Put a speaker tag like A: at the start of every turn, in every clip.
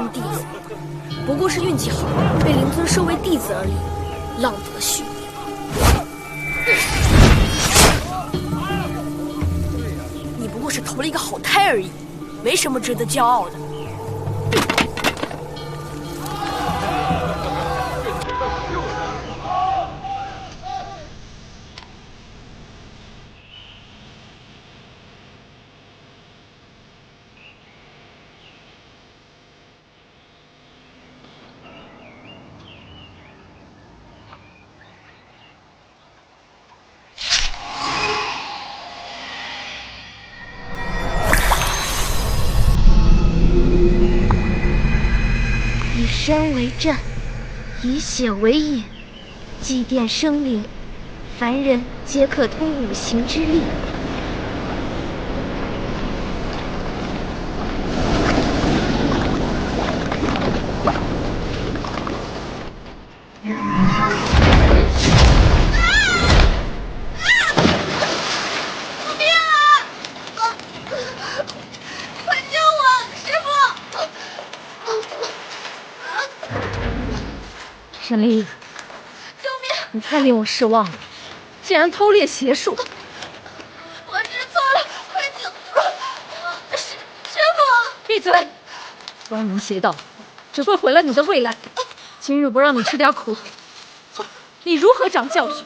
A: 尊弟子，不过是运气好，被灵尊收为弟子而已，浪得虚名。你不过是投了一个好胎而已，没什么值得骄傲的。
B: 以身为阵，以血为引，祭奠生灵，凡人皆可通五行之力。
C: 沈离，救命！你太令我失望了，竟然偷猎邪术！
B: 我知错了，快救！师傅！
C: 闭嘴！歪门邪道，只会毁了你的未来。今日不让你吃点苦，你如何长教训？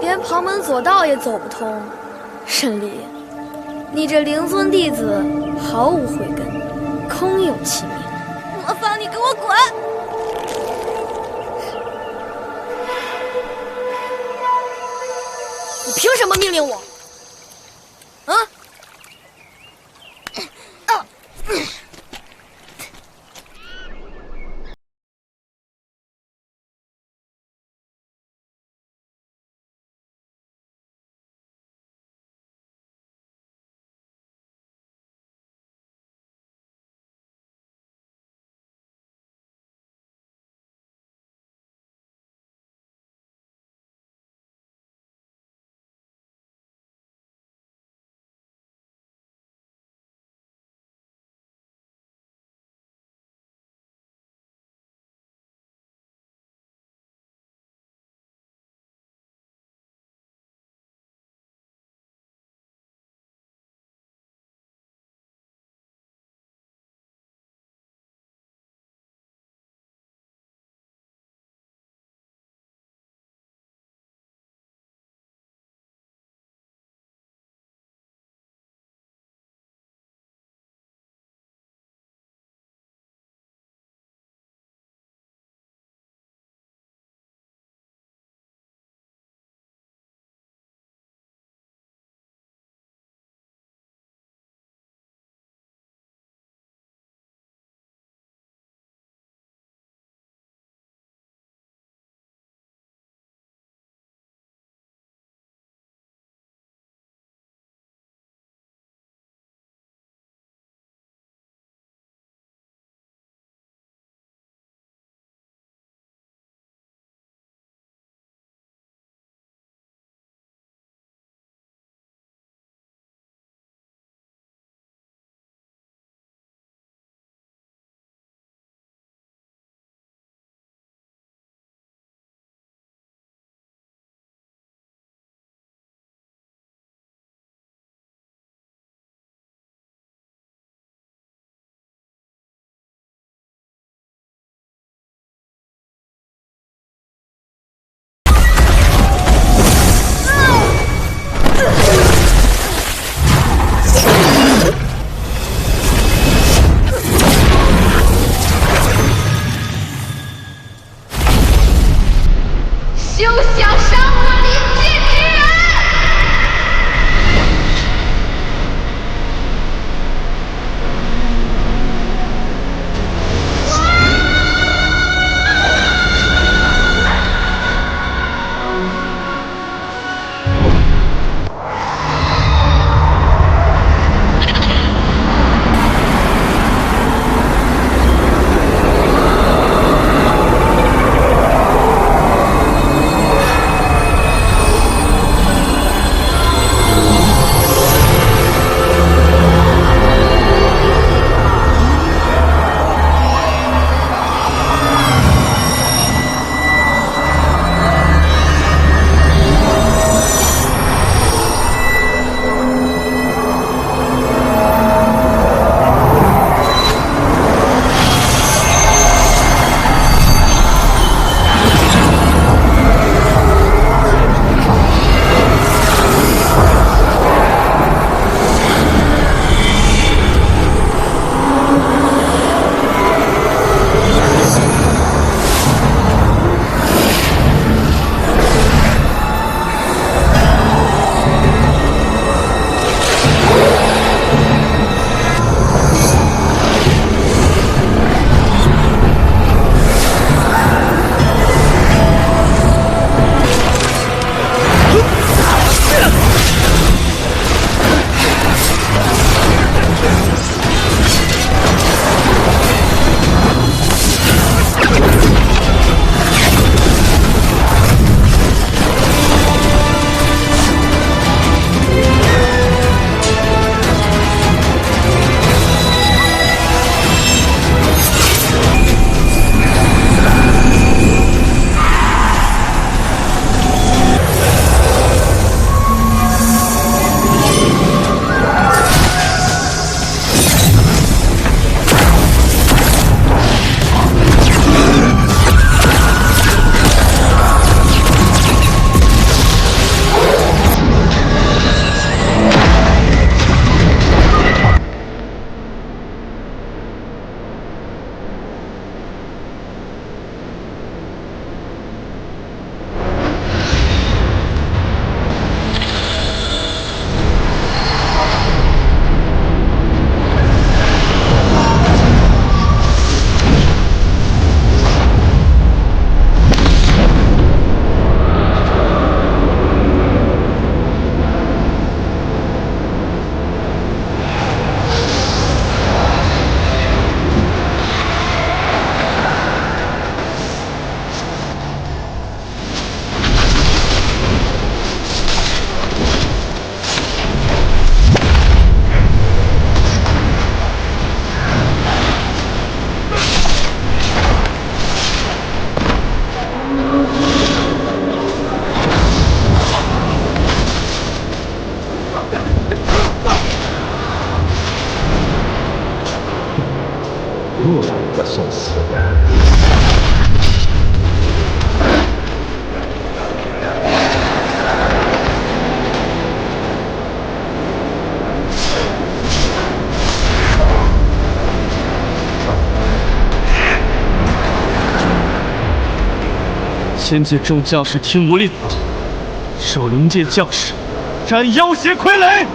A: 连旁门左道也走不通，沈离，你这灵尊弟子毫无慧根，空有其名。
B: 魔方，你给我滚！
A: 你凭什么命令我？
D: 天界众将士听无令，守灵界将士斩妖邪傀儡。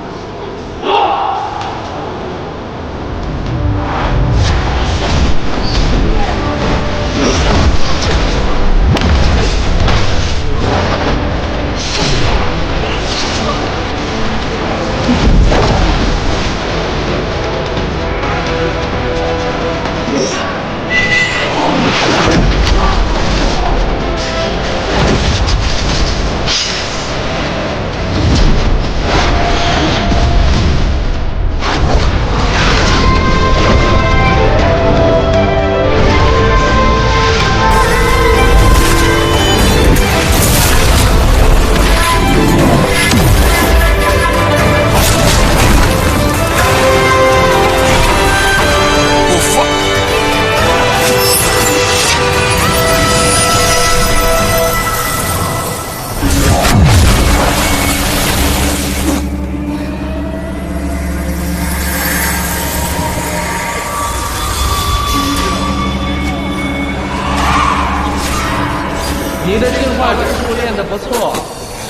E: 你的进化之术练得不错，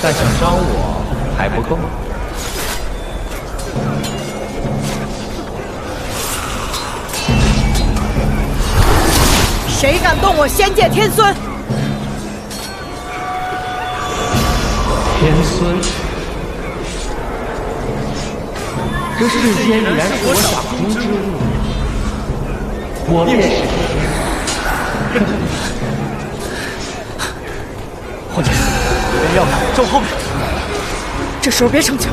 E: 但想伤我还不够。
F: 谁敢动我仙界天孙？
E: 天孙，这世间已然是我掌中之物，我便是天。
D: 伙计，别要了，走后面。
F: 这时候别逞强。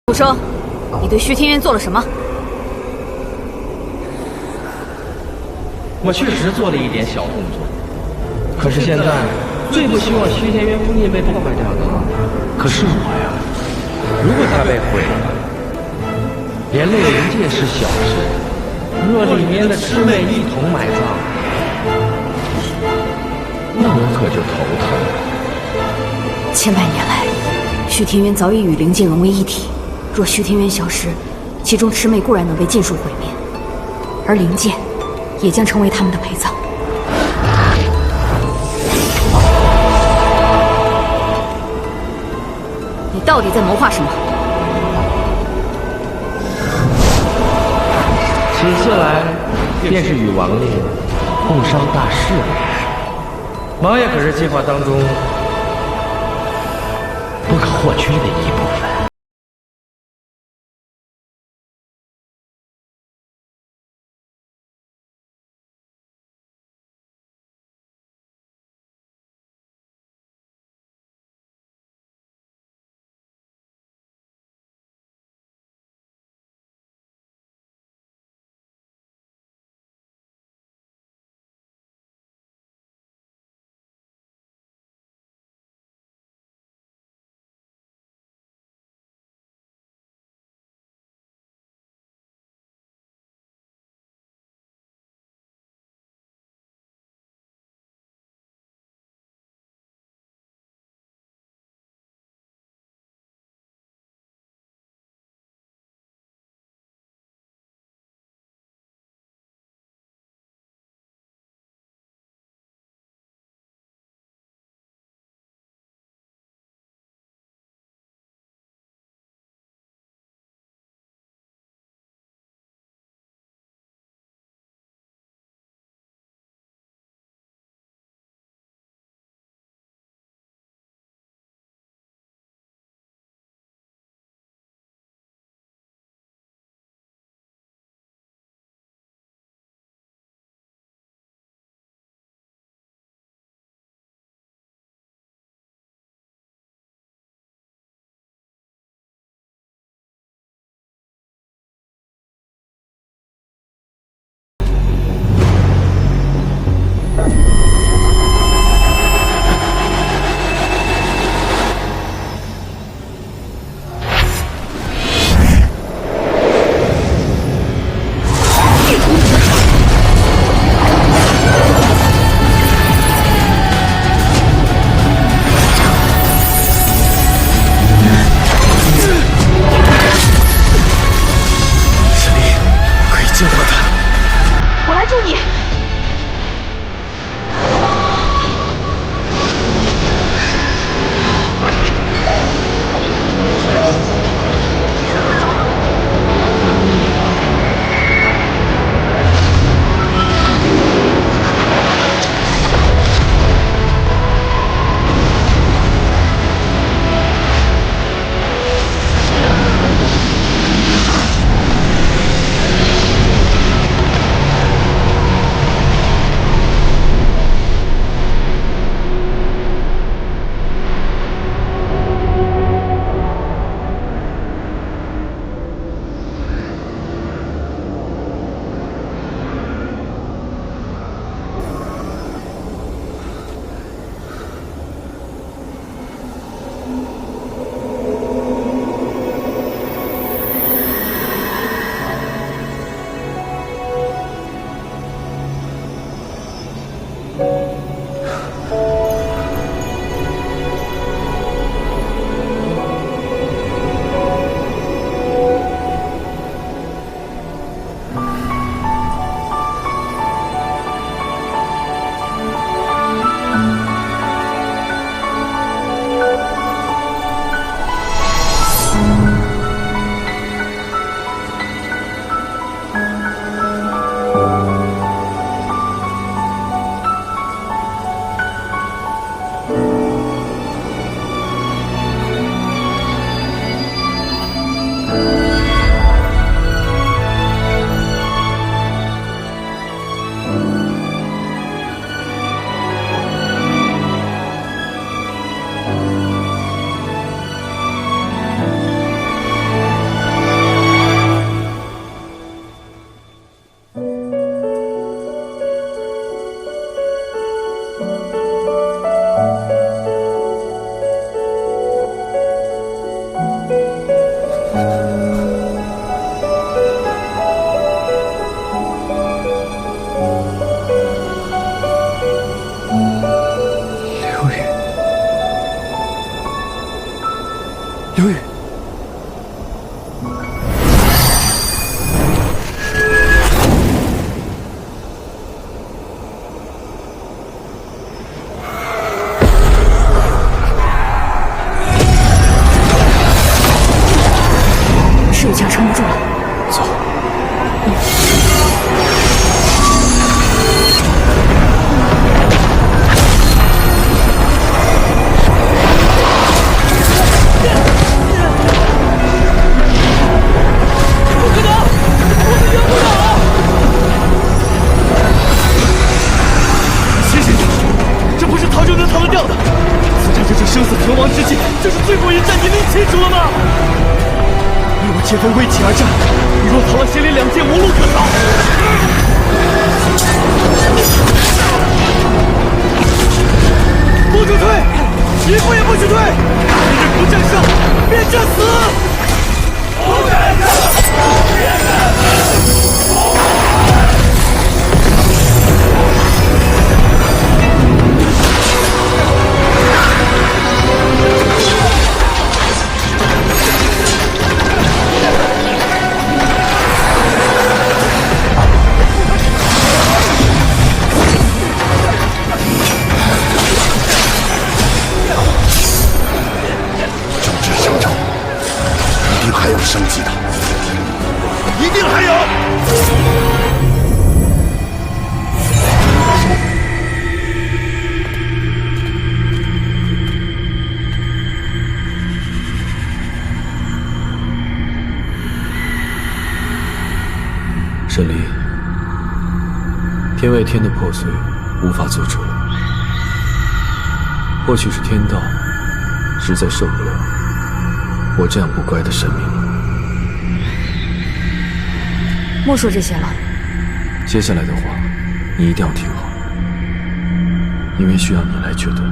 F: 顾生，你对徐天渊做了什么？
E: 我确实做了一点小动作，可是现在最不希望徐天渊封印被破坏掉的，可是我呀。如果他被毁了，连累灵界是小事，若里面的魑魅一同埋葬，那我可就头疼了。
F: 千百年来，徐天渊早已与灵界融为一体。若徐天渊消失，其中魑魅固然能被尽数毁灭，而灵界也将成为他们的陪葬。你到底在谋划什么？
E: 此次来，便是与王爷共商大事了。王爷可是计划当中不可或缺的一部分。
D: 我借风归起而战，你若逃了邪灵两界，无路可逃。不许退，一步也不许退！今日不战胜，便战死！不战胜，便战死！
G: 还有生机的，
D: 一定还有！
E: 沈离，天外天的破碎无法做主，或许是天道实在受不了我这样不乖的神明了。
F: 莫说这些了，
E: 接下来的话，你一定要听好，因为需要你来决断。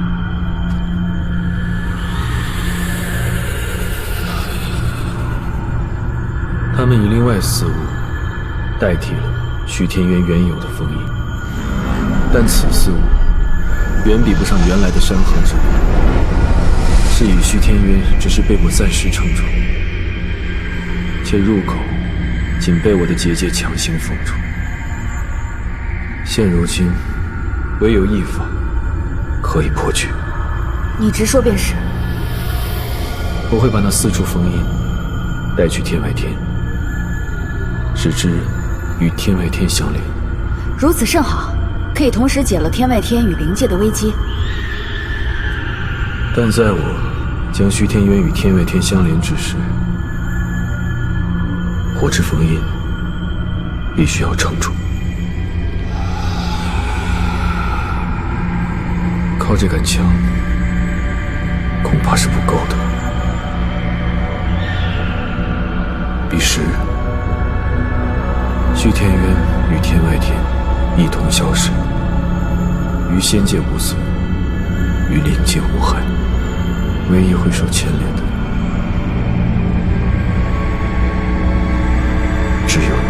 E: 他们以另外四物代替了徐天渊原有的封印，但此四物远比不上原来的山河之力。是以徐天渊只是被我暂时撑住，且入口仅被我的结界强行封住。现如今，唯有一法可以破局。
F: 你直说便是。
E: 我会把那四处封印带去天外天，使之与天外天相连。
F: 如此甚好，可以同时解了天外天与灵界的危机。
E: 但在我将徐天渊与天外天相连之时，火之封印必须要撑住。靠这杆枪，恐怕是不够的。彼时，徐天渊与天外天一同消失，于仙界无损，于灵界无害。唯一会受牵连的，只有你。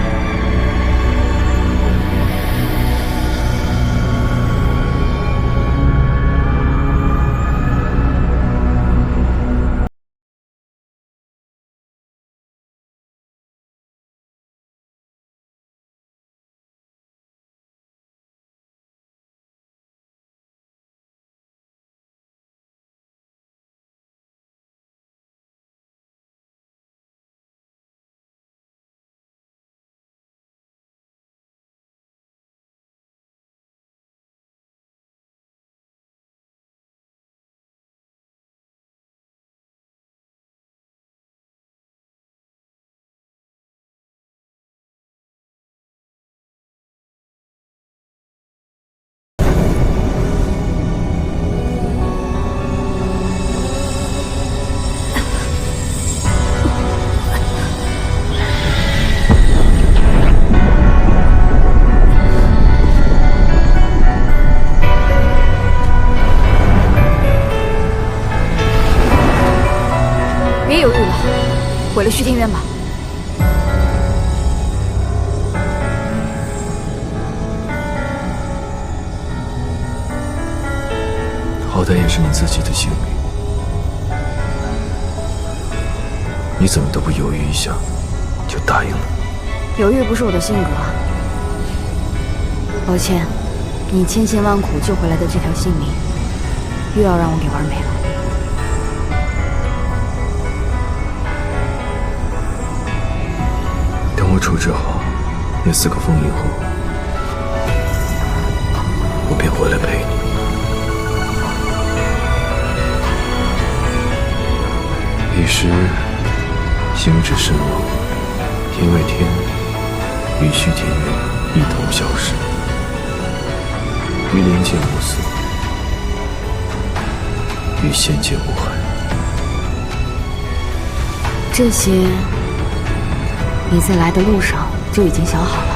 F: 别犹豫了，毁了徐天渊吧。
E: 好歹也是你自己的性命，你怎么都不犹豫一下就答应了？
F: 犹豫不是我的性格。抱歉，你千辛万苦救回来的这条性命，又要让我给玩没了。
E: 等我处置好那4个封印后，我便回来陪你。彼时，星至身亡，天外天与徐天渊一同消失，于灵界无损，于仙界无害。
F: 这些你在来的路上就已经想好了。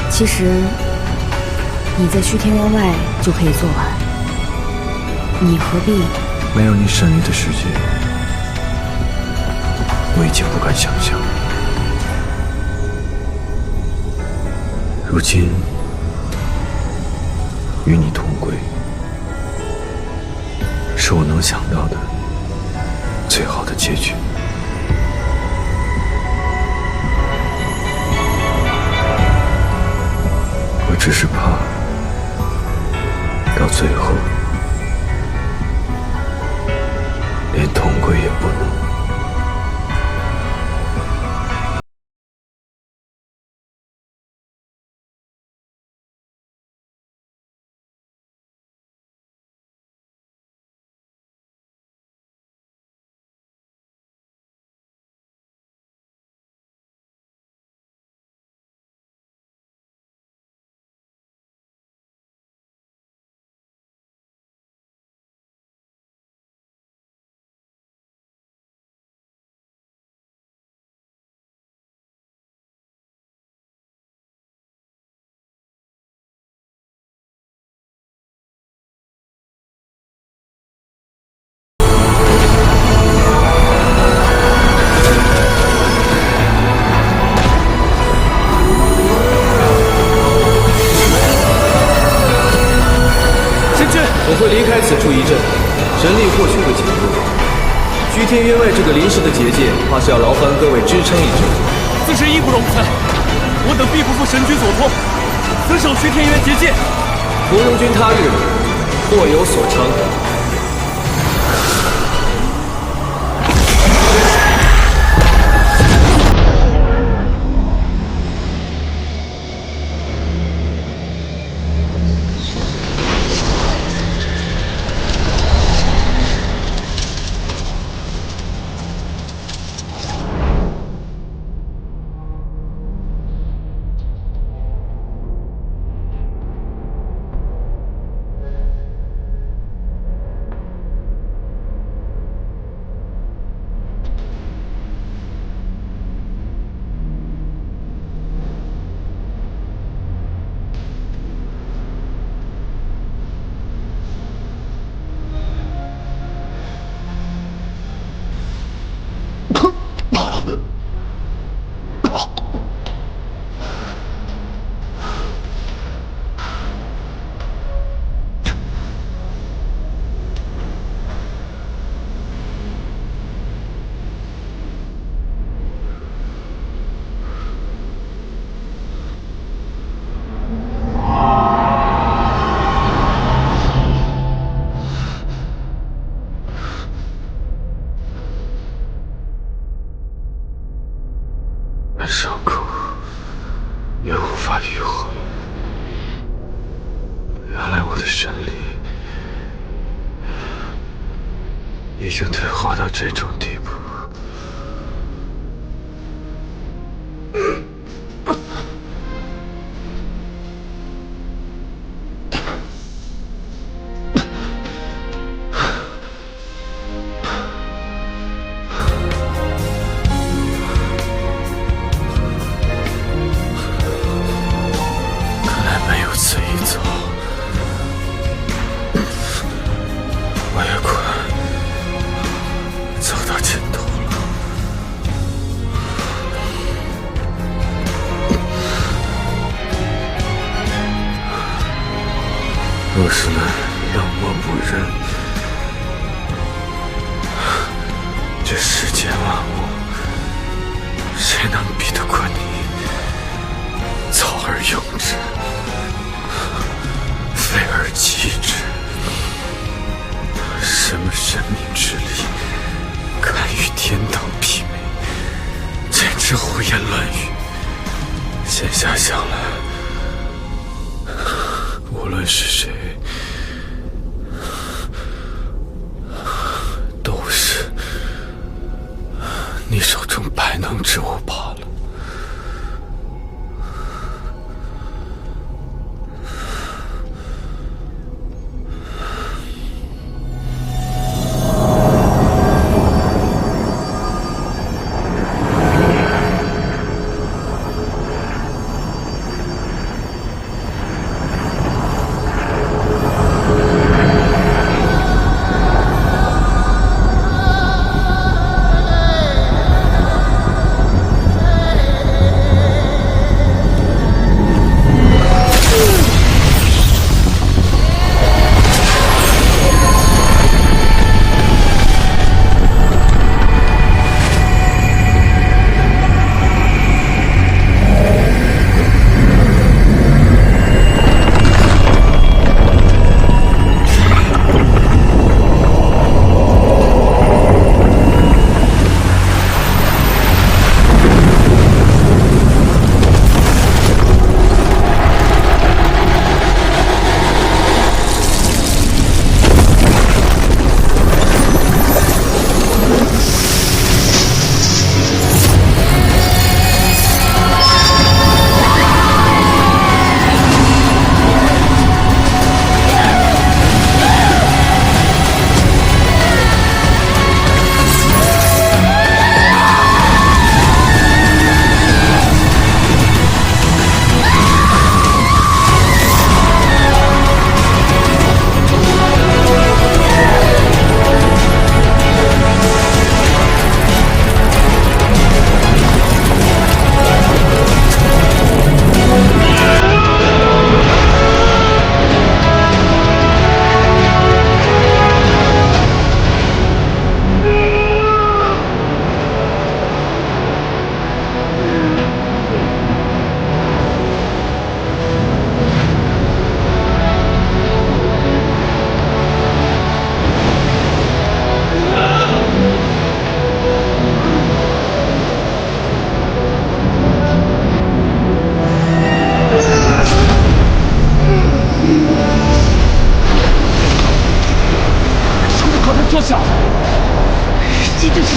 F: 其实你在虚天渊外就可以做完，你何必？
G: 没有你神力的世界，我已经不敢想象。如今与你同归，是我能想到的最好的结局。我只是怕到最后连同归也不能。
H: 我会离开此处一阵，神力或许会减弱。虚天渊外这个临时的结界，怕是要劳烦各位支撑一阵。
D: 自是义不容辞，我等必不负神君所托，死守虚天渊结界。
H: 芙蓉君他日或有所成。
G: 伤口也无法愈合。原来我的神力已经退化到这种地步。此一走，我也快走到尽头了。若是能冷漠不仁，这世间万物，谁能比得过你？早而用之，废而弃之，什么神明之力，敢与天道媲美？简直胡言乱语。现下想来，无论是谁，都是你手中百能之物罢了。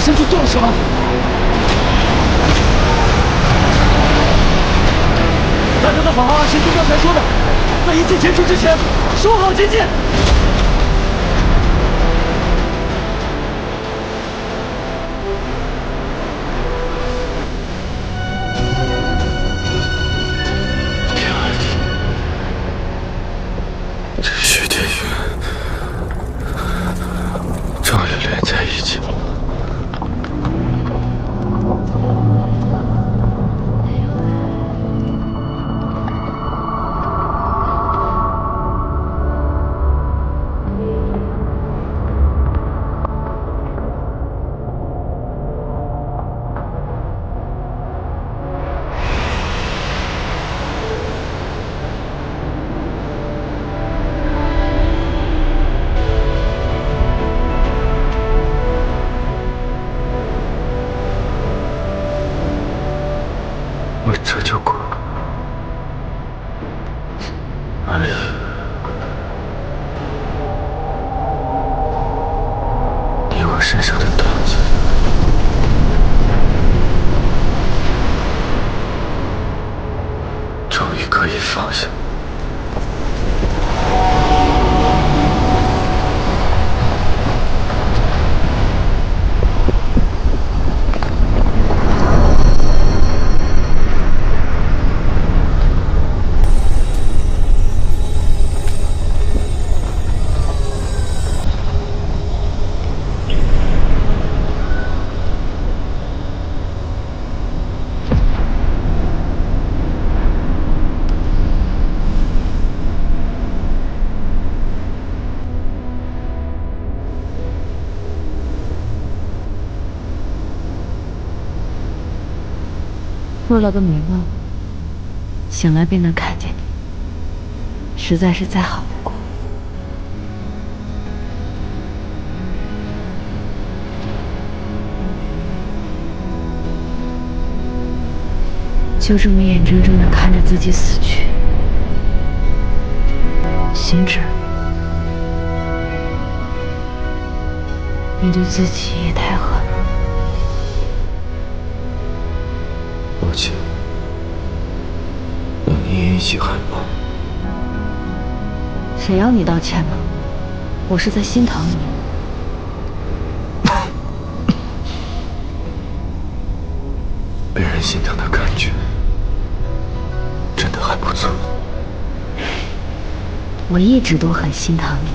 D: 先去做了什么？大家的好好按陈军刚才说的，在一切结束之前，收好结界。
G: 这徐天云终于连在一起了。我这就过。阿莲，你我身上的担子，终于可以放下。
F: 入了个迷梦，醒来便能看见你，实在是再好不过。就这么眼睁睁地看着自己死去，心智，你对自己也太狠了。
G: 抱歉，让你一起害怕。
F: 谁要你道歉呢？我是在心疼你。
G: 被人心疼的感觉，真的还不错。
F: 我一直都很心疼你。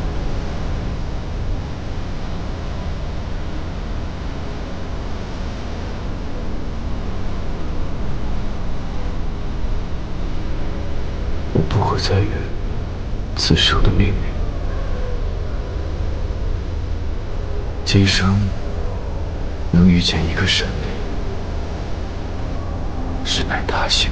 G: 我不会再怨此生的命运，今生能遇见一个神灵，实乃大幸。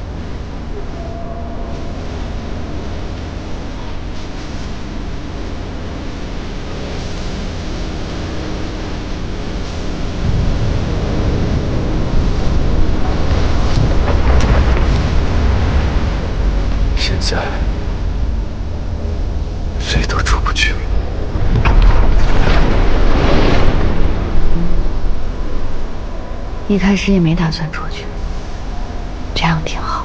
G: 现在谁都出不去了。
F: 一开始也没打算出去，这样挺好。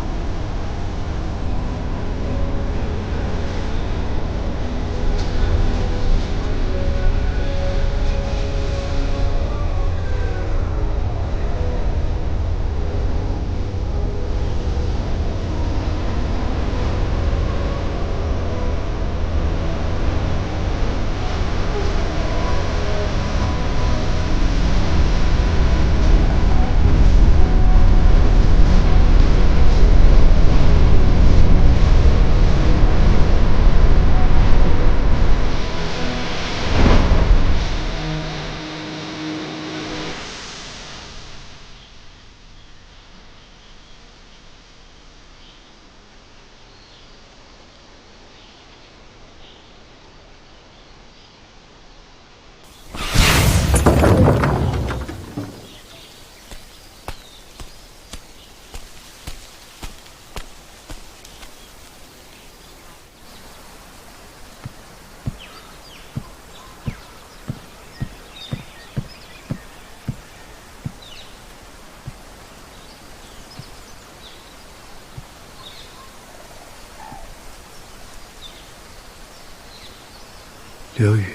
G: 刘宇，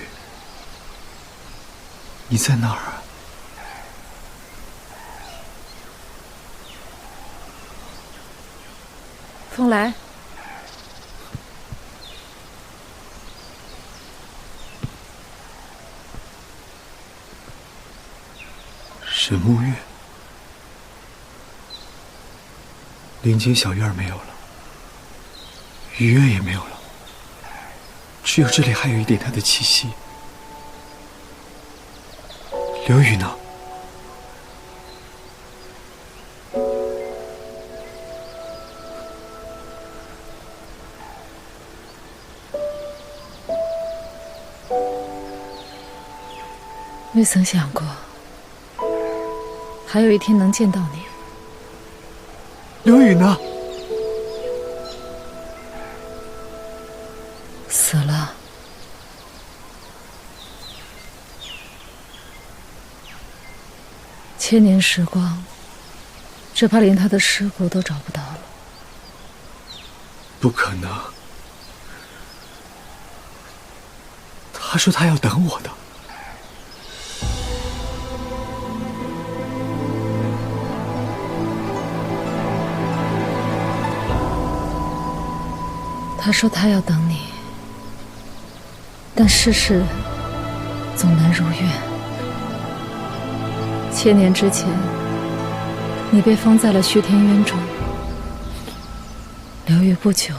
G: 你在哪儿啊？
C: 风来，
G: 神木院，林间小院没有了，雨院也没有了，只有这里还有一点他的气息。刘宇呢？
C: 未曾想过，还有一天能见到你。
G: 刘宇呢？
C: 死了。千年时光，只怕连他的尸骨都找不到了。
G: 不可能！他说他要等我的。
C: 他说他要等你，但世事总难如愿。千年之前，你被封在了虚天渊中。刘宇不久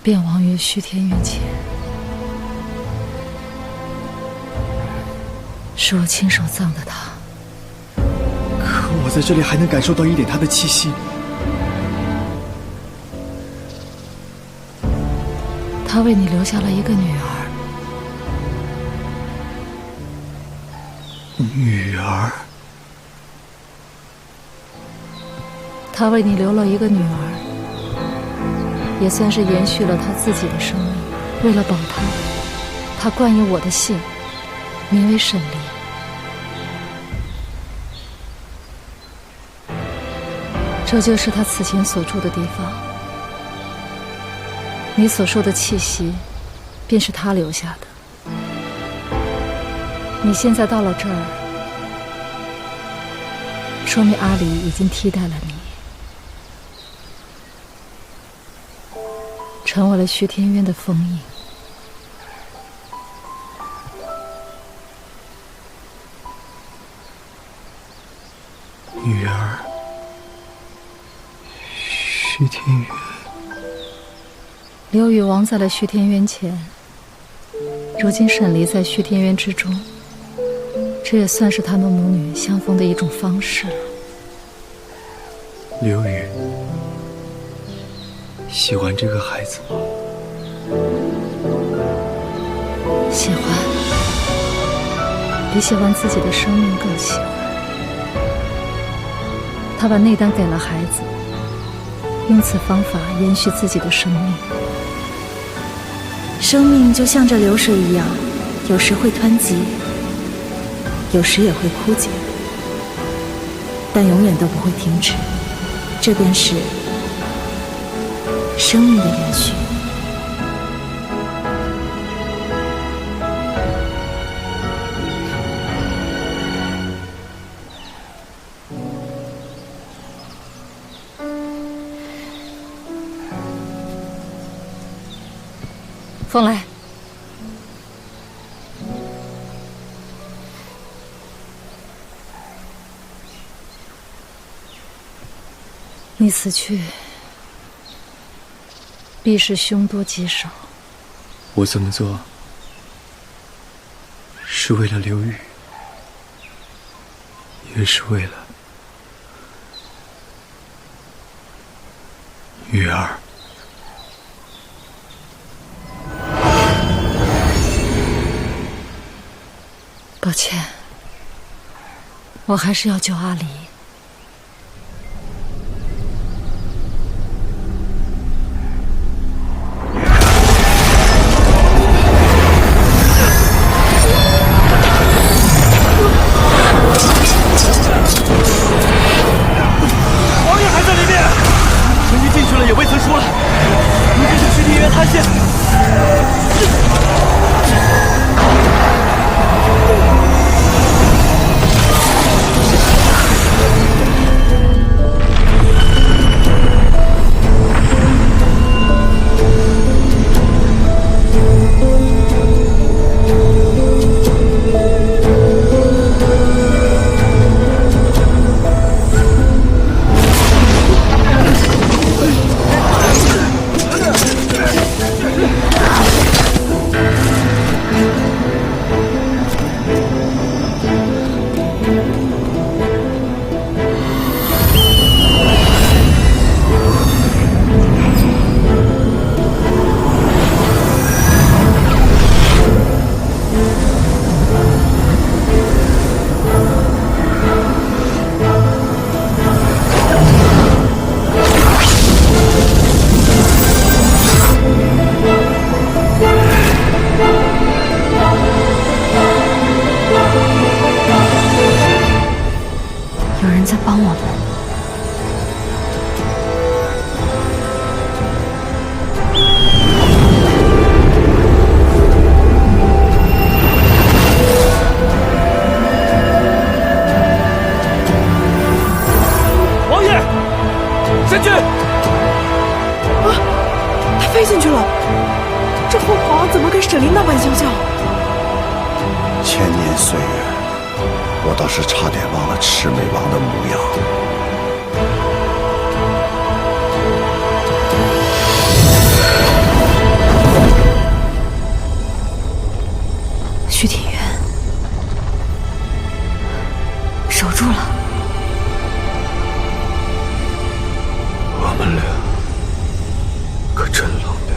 C: 便亡于虚天渊前，是我亲手葬的他。
G: 可我在这里还能感受到一点他的气息。
C: 他为你留下了一个女儿。
G: 女儿？
C: 他为你留了一个女儿，也算是延续了他自己的生命。为了保他，他冠以我的姓，名为沈离。这就是他此前所住的地方。你所说的气息，便是他留下的。你现在到了这儿，说明阿离已经替代了你，成为了虚天渊的封印。
G: 女儿，虚天渊。
C: 刘宇亡在了虚天渊前，如今沈离在虚天渊之中，这也算是他们母女相逢的一种方式了。
G: 刘宇，喜欢这个孩子吗？
C: 喜欢，比喜欢自己的生命更喜欢。他把内丹给了孩子，用此方法延续自己的生命。
F: 生命就像这流水一样，有时会湍急，有时也会枯竭，但永远都不会停止。这便是生命的延续。
C: 风来，你死去，必是凶多吉少。
G: 我这么做，是为了刘宇，也是为了女儿。
C: 抱歉，我还是要救阿离。
D: 王爷还在里面，神君进去了也未曾出来，如今这虚天渊源塌陷。
F: 有人在帮我们。
D: 王爷，神君！
I: 他飞进去了，这凤凰怎么跟沈灵那般相像？
J: 千年岁月，我倒是差点忘了魑魅王的模样。
F: 徐庭渊，守住了。
G: 我们俩可真狼狈。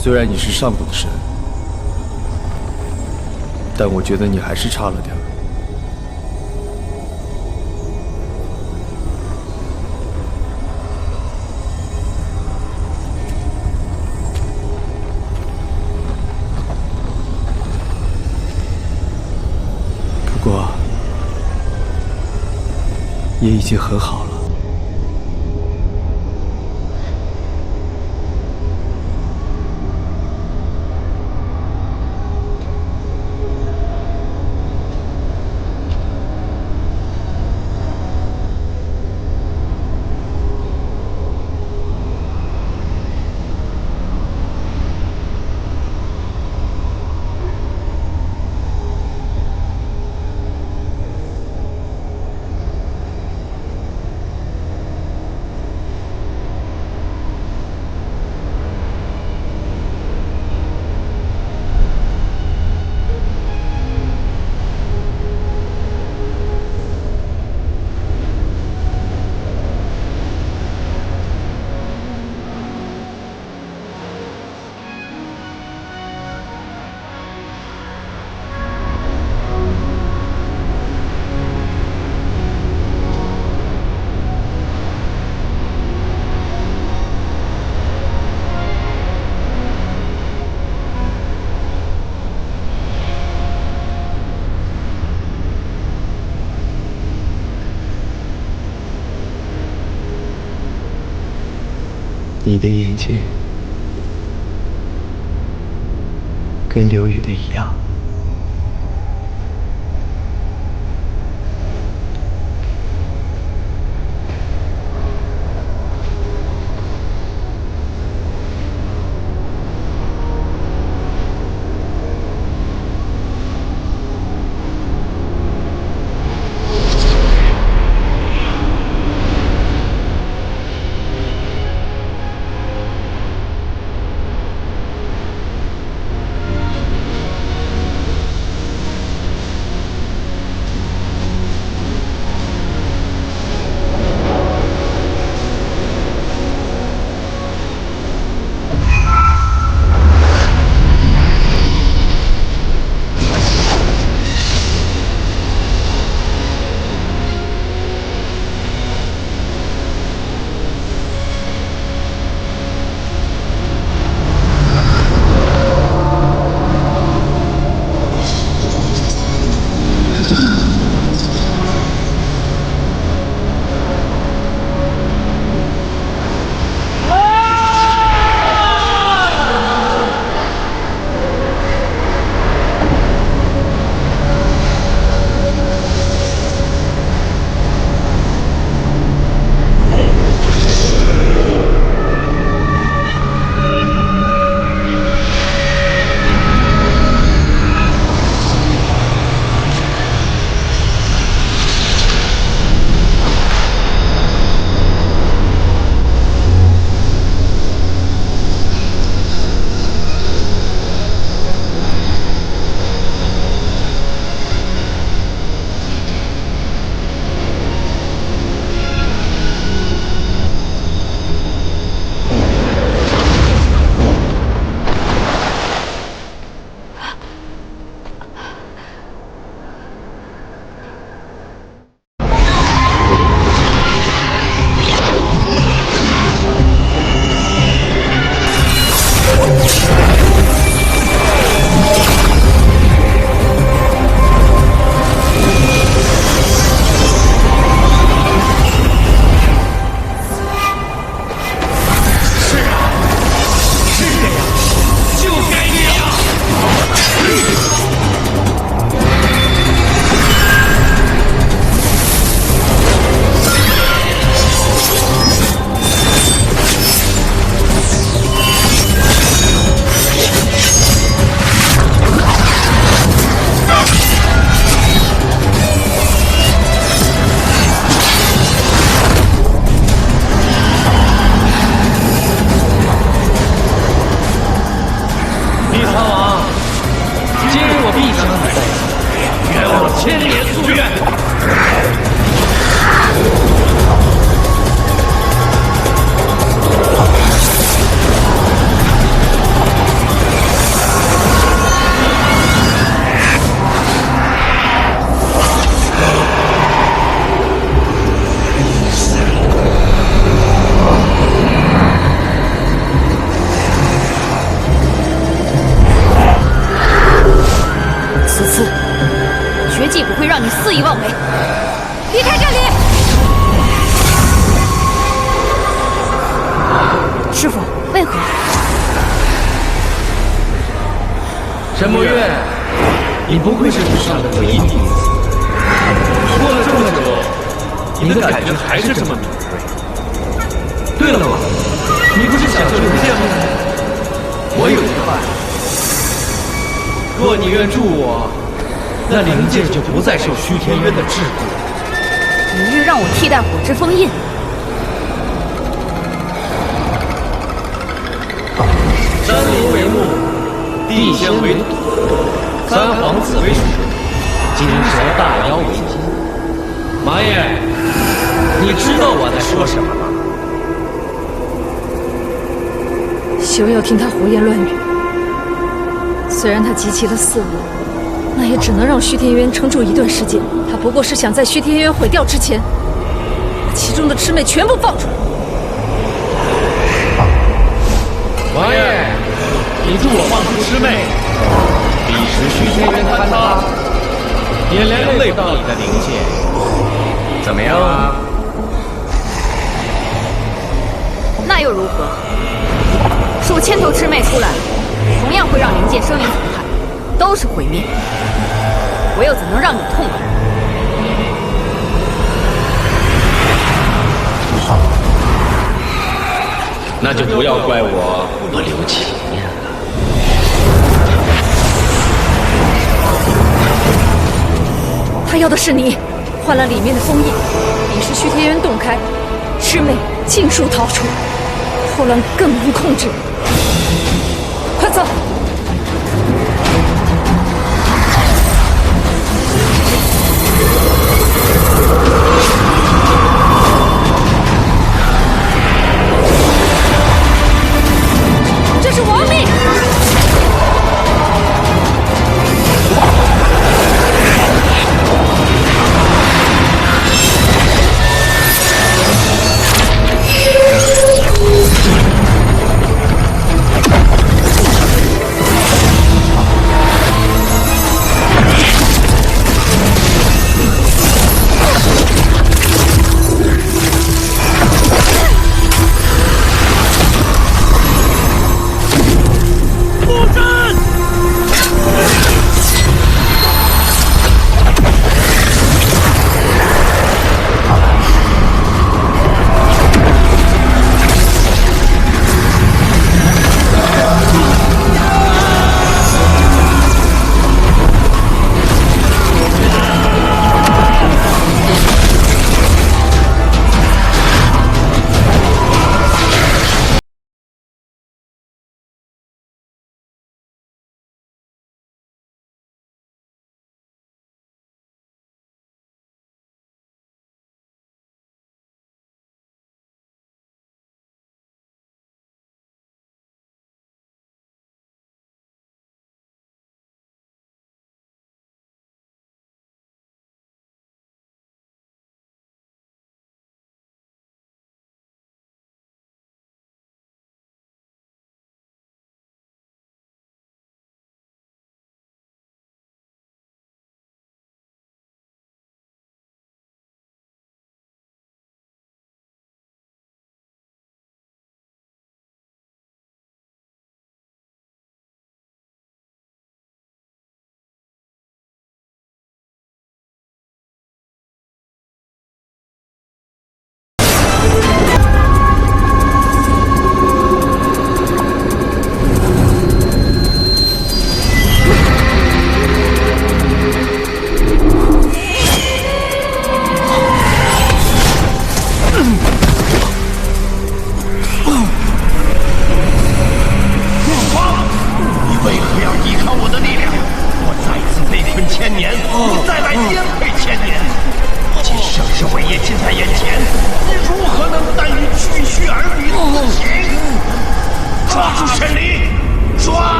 H: 虽然你是上古的神，但我觉得你还是差了点儿。不过，也已经很好了。你的眼睛跟刘宇的一样。
F: 肆意妄为，离开这里！师傅，为何？
E: 沈墨月，你不愧是祖上的唯一弟子。过了这么久，你的感觉还是这么敏锐。对了嘛，你不是想救灵剑吗？我有一个办法，若你愿助我，那灵剑就不再受虚天渊的桎梏。
F: 明日让我替代火之封印。
E: 山林为木，地仙为土，三皇子为水，金蛇大妖为金。麻叶，你知道我在说什么吗？
C: 休要听他胡言乱语。虽然他集齐了4物，那也只能让虚天渊撑住一段时间。他不过是想在虚天渊毁掉之前，把其中的魑魅全部放出来。
E: 王爷，你助我放出魑魅，彼时虚天渊坍塌，也连累不到你的灵界，怎么样啊？
F: 那又如何？数千头魑魅出来，同样会让灵界生灵涂炭，都是毁灭。我又怎能让你痛快？
E: 那就不要怪我不留情面了。
C: 他要的是你，换了里面的封印，彼时虚天渊洞开，魑魅尽数逃出，后浪更难控制。快走！这是亡命！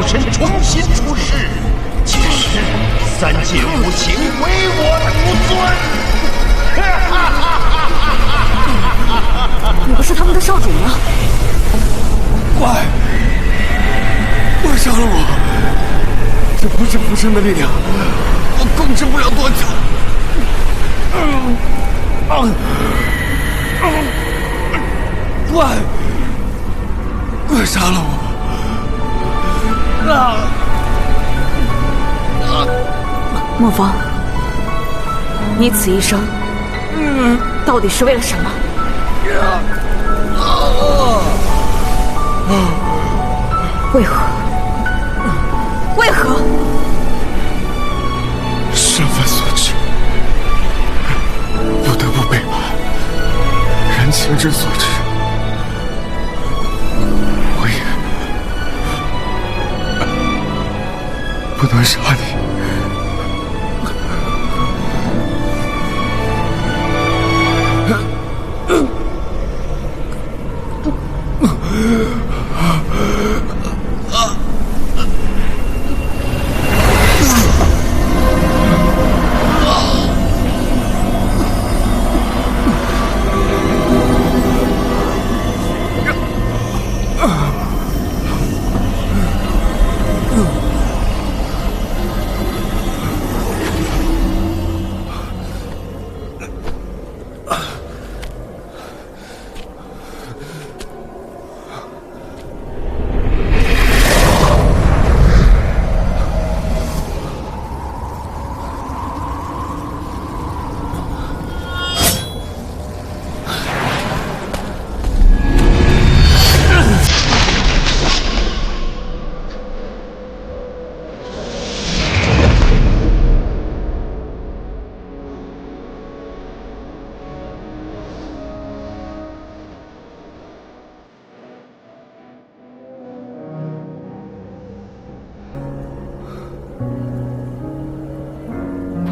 K: 身重新出世，届时三界无情，唯我独尊。
F: 你不是他们的少主吗？
G: 怪杀了我！这不是浮生的力量，我控制不了多久。怪杀了我！
F: 莫风，你此一生到底是为了什么？为何？为何？
G: 身份所致，不得不背叛；人情之所致，我也不能杀你。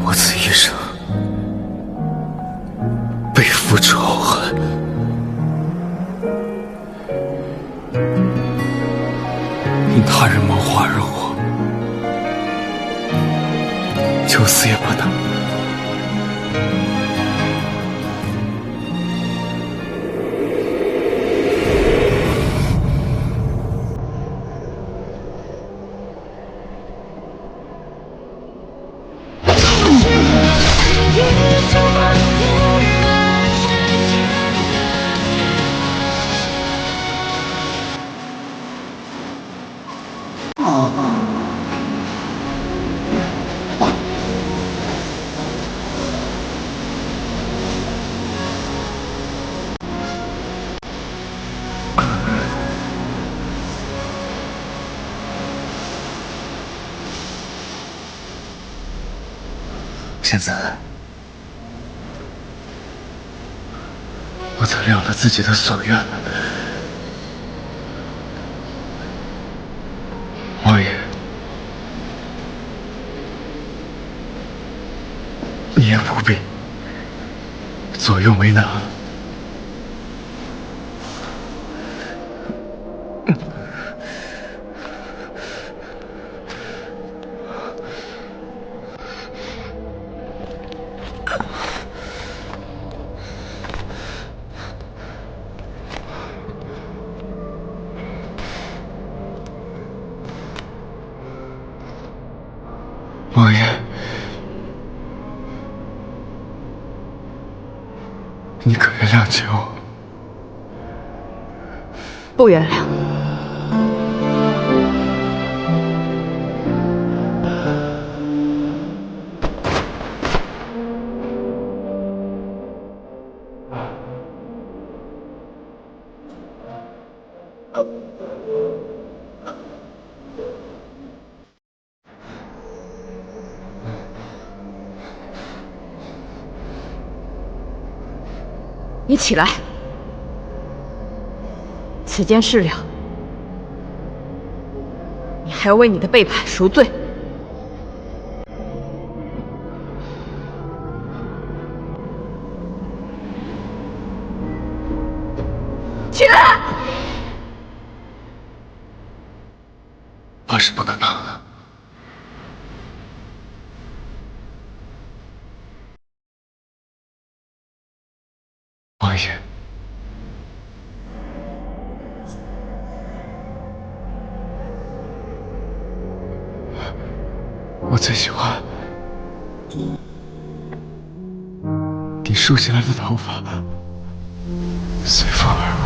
G: 我此一生背负仇恨，因他人谋划而活，就死也不能。现在，我曾了了自己的所愿，王爷，你也不必左右为难。王爷，你可原谅姐我？
F: 不原谅。你起来，此间事了，你还要为你的背叛赎罪。起来！
G: 不，
K: 我是不可能的。王爷，我最喜欢你竖起来的头发，随风而舞。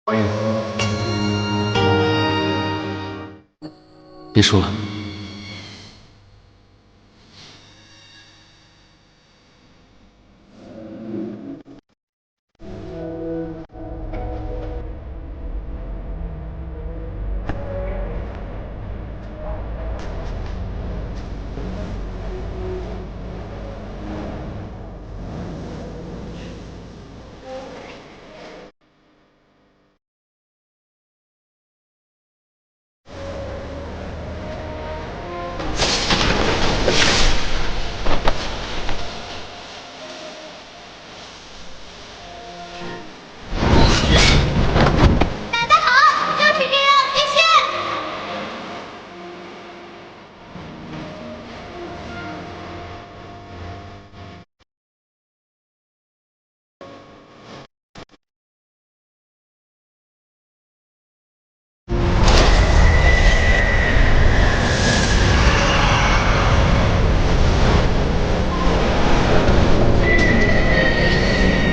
K: 王爷，别说了。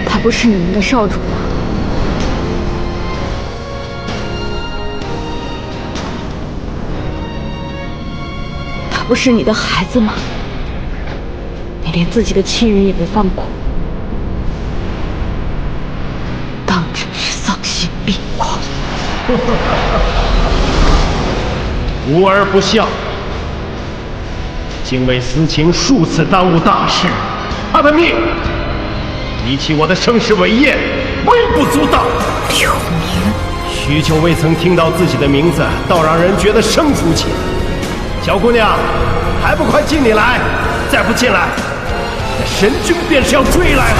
F: 他不是你们的少主吗？他不是你的孩子吗？你连自己的亲人也没放过，当真是丧心病狂！
K: 无而不孝，精卫私情数次耽误大事，他的命比起我的盛世伟业微不足道。
F: 刘明，
K: 许久未曾听到自己的名字，倒让人觉得生疏起来。小姑娘，还不快进里来！再不进来，那神君便是要追来了。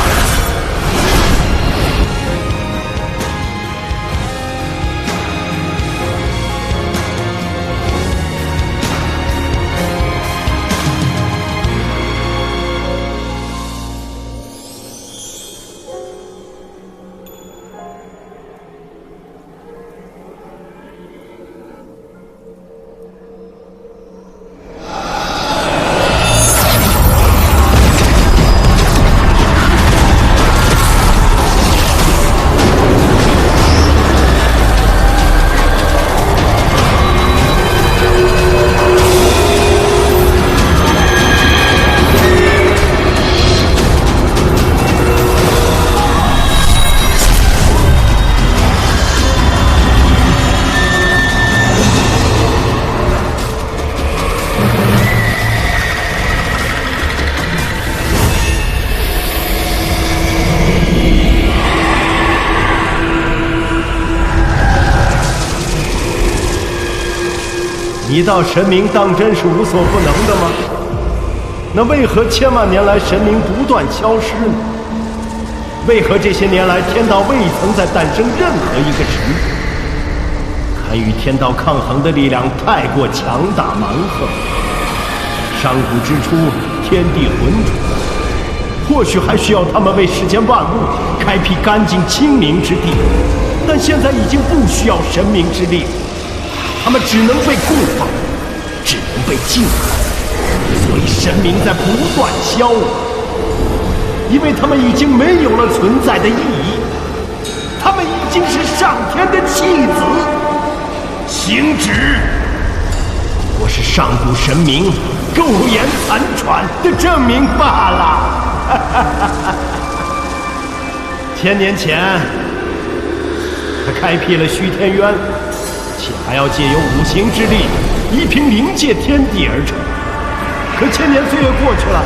K: 你道神明当真是无所不能的吗？那为何千万年来神明不断消失呢？为何这些年来天道未曾再诞生任何一个神？堪与天道抗衡的力量太过强大蛮横。上古之初，天地浑浊，或许还需要他们为世间万物开辟干净清明之地，但现在已经不需要神明之力。他们只能被供奉，只能被敬拜，所以神明在不断消亡，因为他们已经没有了存在的意义，他们已经是上天的弃子。行止，不过是上古神明苟延残喘的证明罢了。1000年前，他开辟了虚天渊，且还要借由五行之力，依凭灵界天地而成。可千年岁月过去了，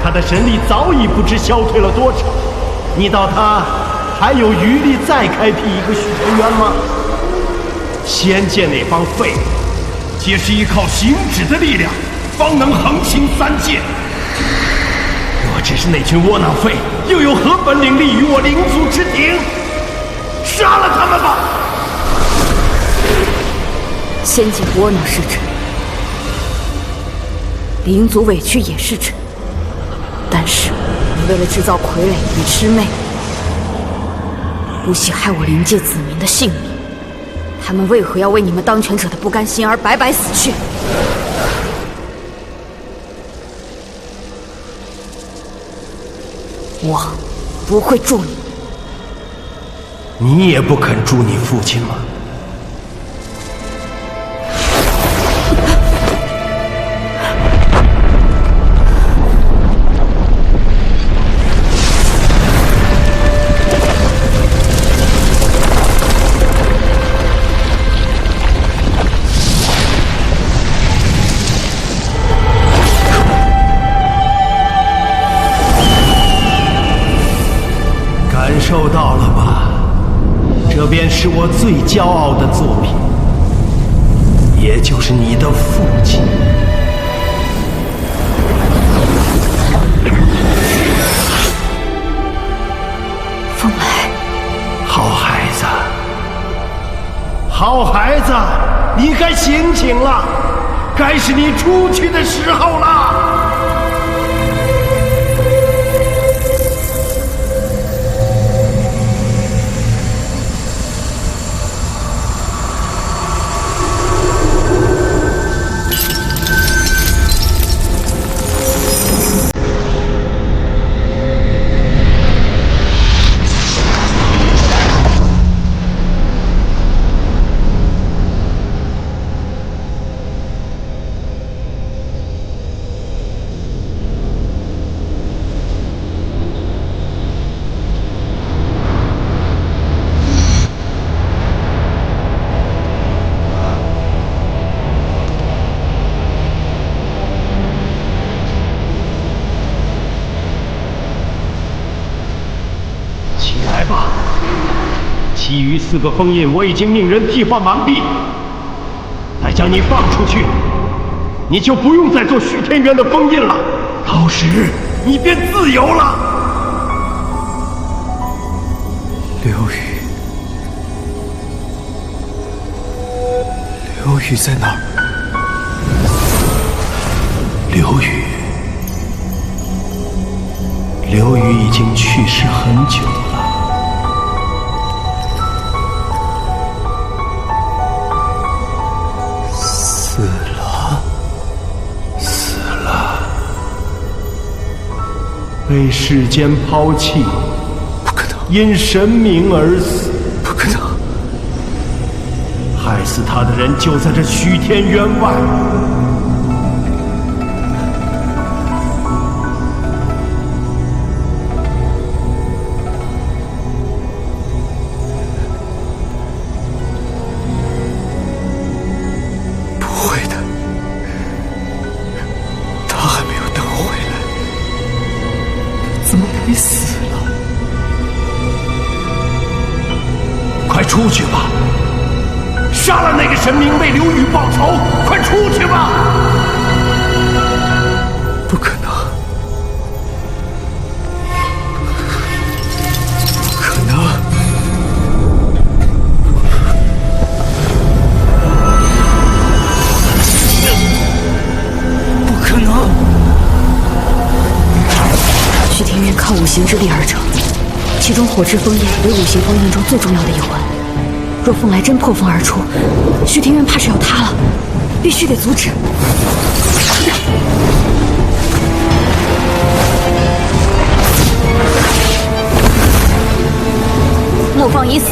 K: 他的神力早已不知消退了多少。你道他还有余力再开辟一个虚天渊吗？仙界那帮废物，皆是依靠行止的力量，方能横行三界。若只是那群窝囊废，又有何本领立于我灵族之庭？杀了他们吧！
F: 仙界窝囊是真，灵族委屈也是真，但是你为了制造傀儡与魑魅，不惜害我灵界子民的性命，他们为何要为你们当权者的不甘心而白白死去？我不会助你。
K: 你也不肯助你父亲吗？感受到了吧？这便是我最骄傲的作品，也就是你的父亲。
F: 风来，
K: 好孩子，好孩子，你该醒醒了，该是你出去的时候了。其余4个封印我已经命人替换完毕，再将你放出去，你就不用再做虚天渊的封印了，到时你便自由了。
G: 刘宇，刘宇在哪儿？
K: 刘宇，刘宇已经去世很久了。死了，被世间抛弃，
G: 不可能，
K: 因神明而死，
G: 不可能，
K: 害死他的人就在这虚天渊外。
G: 你死了，
K: 快出去吧！杀了那个神明，为刘宇报仇！快出去吧！
G: 不可能，不可能！不可能！
F: 虚天渊靠五行之力而成，其中火之封印为五行封印中最重要的一环。若凤来真破风而出，虚天渊怕是要塌了，必须得阻止。莫方已死，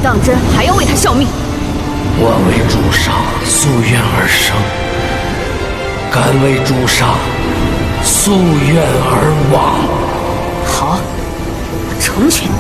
F: 当真还要为他效命？
E: 我为主上夙愿而生，敢为主上夙愿而亡。
F: 好，我成全你。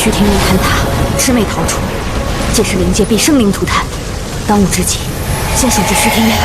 F: 虚天元坍塌，魑魅逃出，届时灵界必生灵涂炭。当务之急，先守住虚天元。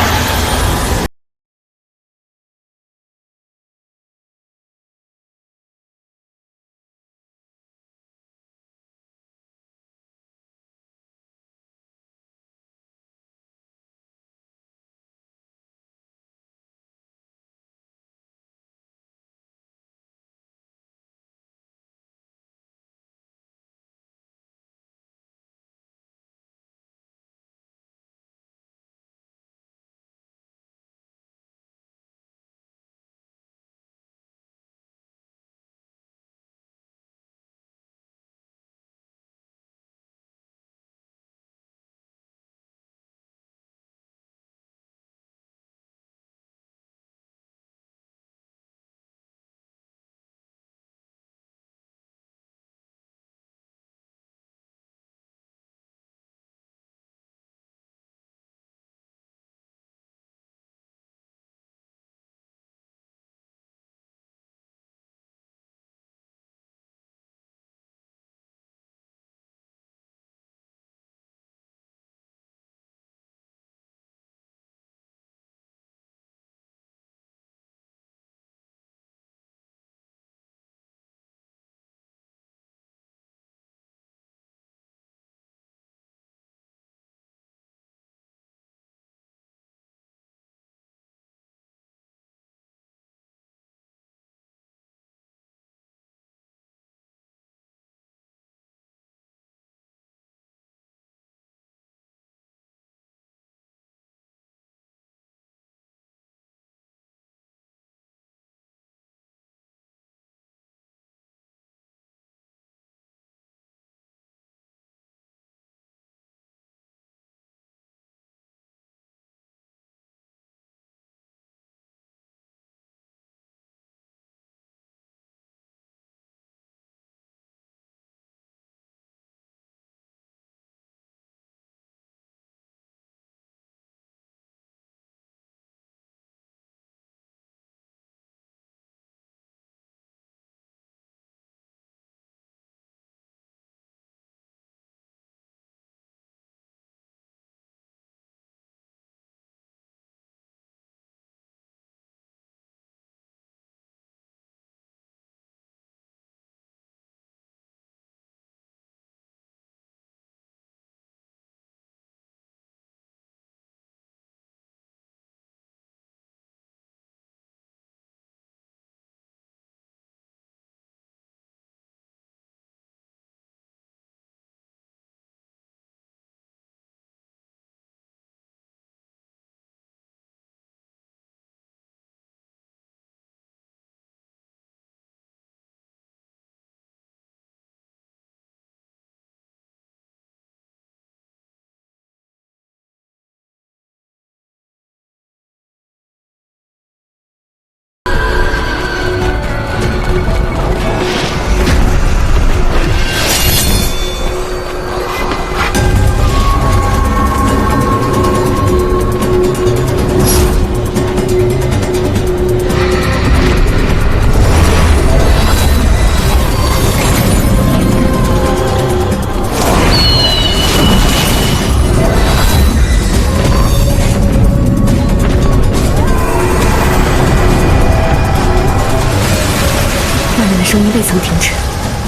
F: 声音未曾停止，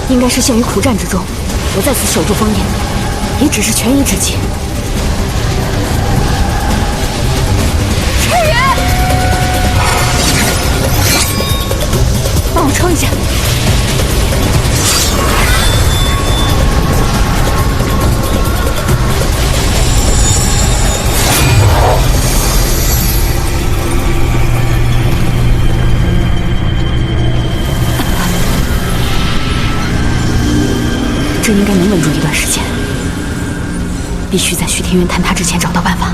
F: 应该是陷于苦战之中。我在此守住烽烟，也只是权宜之计。赤羽，帮我撑一下。这应该能稳住一段时间，必须在虚天元坍塌之前找到办法。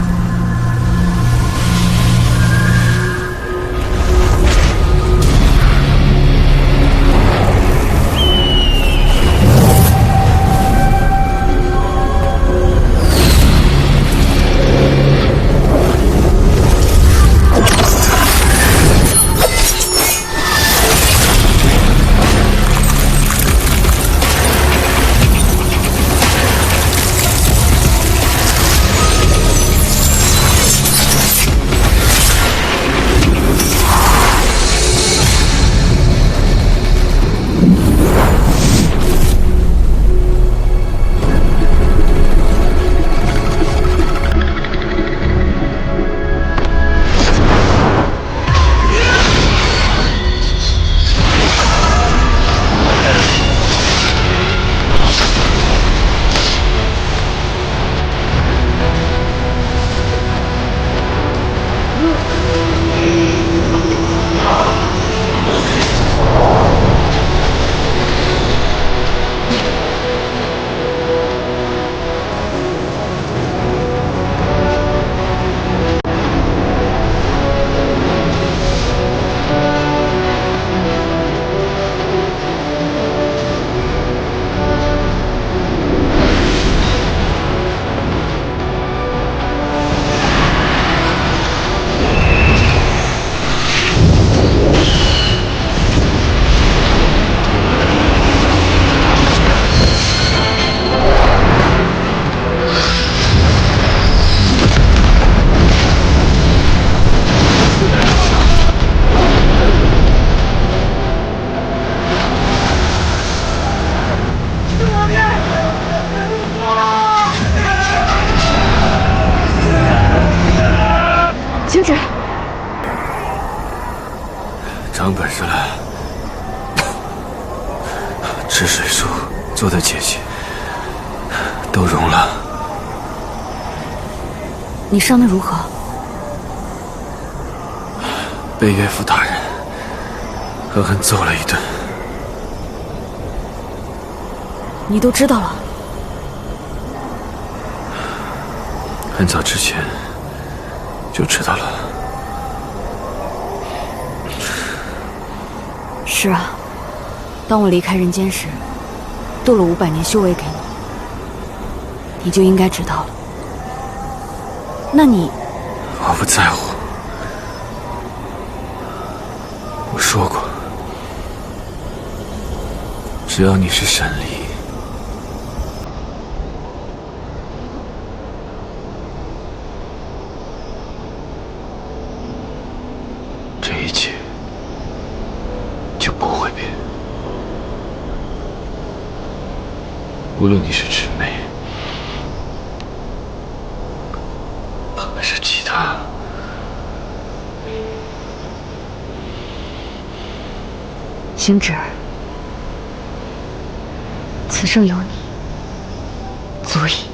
B: 星芷，
G: 长本事了，吃水术做的结界都融了。
F: 你伤得如何？
G: 被岳父大人狠狠揍了一顿。
F: 你都知道了？
G: 很早之前就知道了。
F: 是啊，当我离开人间时，渡了500年修为给你，你就应该知道了。那你……
G: 我不在乎。我说过，只要你是神力，这一切就不会变。无论你是魑魅，还是其他，
B: 星芷，此生有你，足矣。